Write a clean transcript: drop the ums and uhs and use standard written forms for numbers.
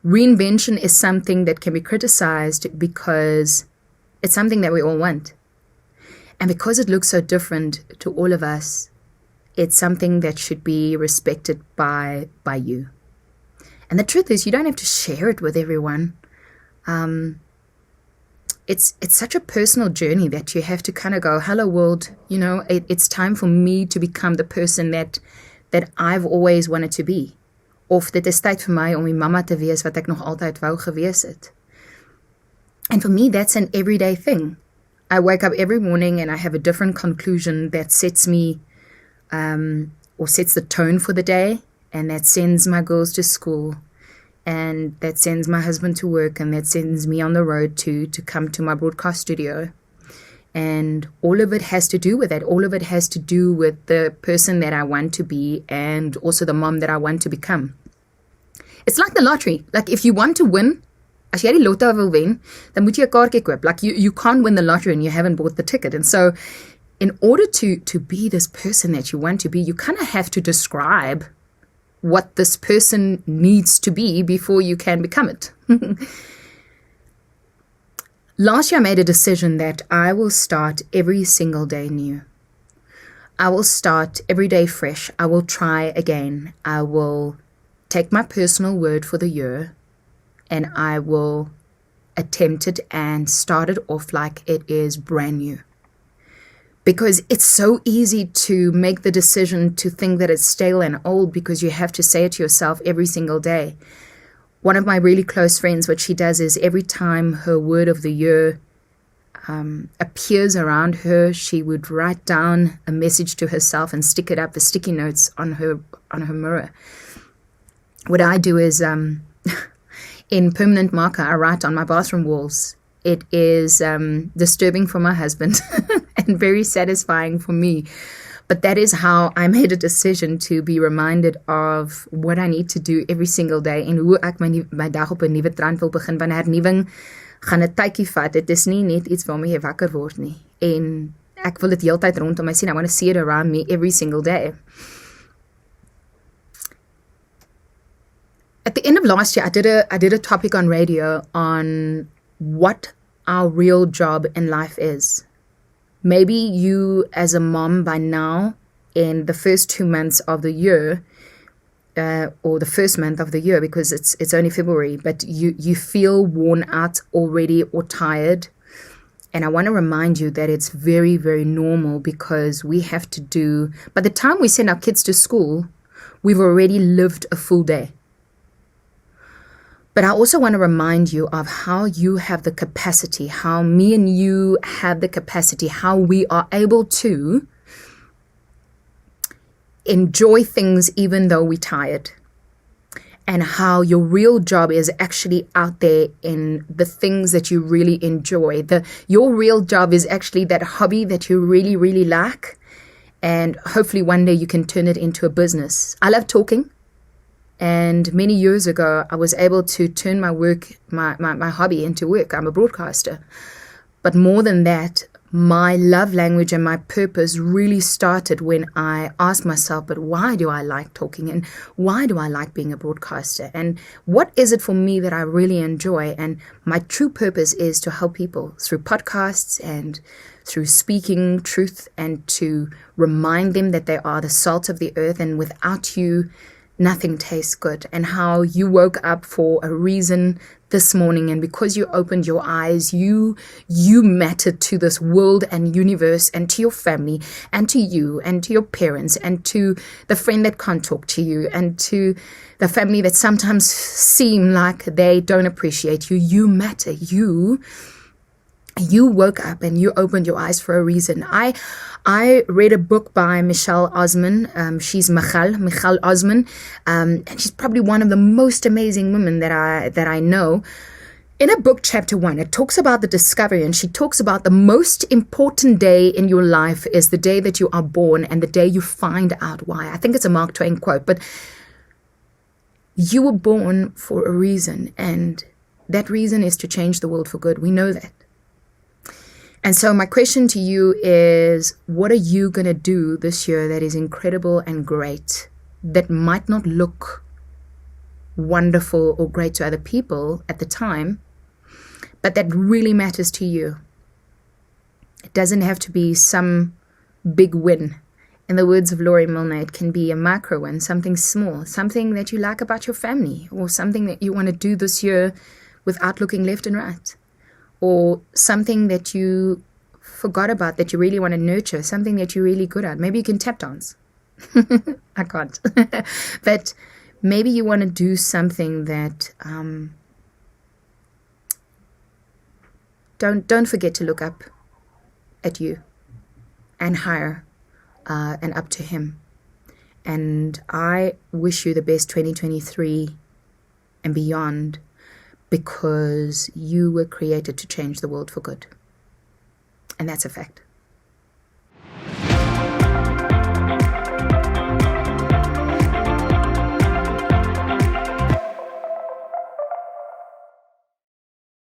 Reinvention is something that can be criticized because it's something that we all want. And because it looks so different to all of us, it's something that should be respected by you. And the truth is, you don't have to share it with everyone. It's such a personal journey that you have to kind of go, hello world, it's time for me to become the person that I've always wanted to be. Of dit is tyd vir my om die mamma te wees wat ek nog altyd wou gewees het. And for me, that's an everyday thing. I wake up every morning and I have a different conclusion that sets me, or sets the tone for the day, and that sends my girls to school, and that sends my husband to work, and that sends me on the road to come to my broadcast studio. And all of it has to do with that. All of it has to do with the person that I want to be and also the mom that I want to become. It's like the lottery. Like if you want to win, as jy die lotto wil wen, dan moet jy 'n kaartjie koop. Like you can't win the lottery and you haven't bought the ticket. And so in order to be this person that you want to be, you kind of have to describe what this person needs to be before you can become it. Last year I made a decision that I will start every single day new. I will start every day fresh. I will try again. I will take my personal word for the year and I will attempt it and start it off like it is brand new. Because it's so easy to make the decision to think that it's stale and old because you have to say it to yourself every single day. One of my really close friends, what she does is every time her word of the year appears around her, she would write down a message to herself and stick it up as sticky notes on her mirror. What I do is, in permanent marker, I write on my bathroom walls. It is disturbing for my husband and very satisfying for me. But that is how I made a decision to be reminded of what I need to do every single day en hoe ek my dag op 'n nuwe trant wil begin. Want hernuwing gaan 'n tydjie vat. Dit is nie net iets waarmee jy wakker word nie. En ek wil dit heeltyd rondom my sien. I want to see it around me every single day. At the end of last year, I did a topic on radio on what our real job in life is. Maybe you as a mom by now, in the first 2 months of the year, or the first month of the year, because it's only February, but you feel worn out already or tired. And I want to remind you that it's very, very normal because we have to do, by the time we send our kids to school, we've already lived a full day. But I also want to remind you of how you have the capacity, how me and you have the capacity, how we are able to enjoy things even though we're tired. And how your real job is actually out there in the things that you really enjoy. Your real job is actually that hobby that you really, really like. And hopefully one day you can turn it into a business. I love talking. And many years ago, I was able to turn my work, my hobby into work. I'm a broadcaster. But more than that, my love language and my purpose really started when I asked myself, but why do I like talking? And why do I like being a broadcaster? And what is it for me that I really enjoy? And my true purpose is to help people through podcasts and through speaking truth and to remind them that they are the salt of the earth. And without you, nothing tastes good, and how you woke up for a reason this morning, and because you opened your eyes, you mattered to this world and universe and to your family and to you and to your parents and to the friend that can't talk to you and to the family that sometimes seem like they don't appreciate you. You matter. You woke up and you opened your eyes for a reason. I read a book by Michelle Osman. She's Michal Osman. And she's probably one of the most amazing women that I know. In a book, chapter 1, it talks about the discovery, and she talks about the most important day in your life is the day that you are born and the day you find out why. I think it's a Mark Twain quote, but you were born for a reason, and that reason is to change the world for good. We know that. And so my question to you is, what are you going to do this year that is incredible and great, that might not look wonderful or great to other people at the time, but that really matters to you. It doesn't have to be some big win. In the words of Laurie Milner, it can be a micro win, something small, something that you like about your family, or something that you want to do this year without looking left and right, or something that you forgot about that you really want to nurture, something that you're really good at. Maybe you can tap dance. I can't. But maybe you want to do something that don't forget to look up at you and higher and up to him. And I wish you the best 2023 and beyond, because you were created to change the world for good. And that's a fact.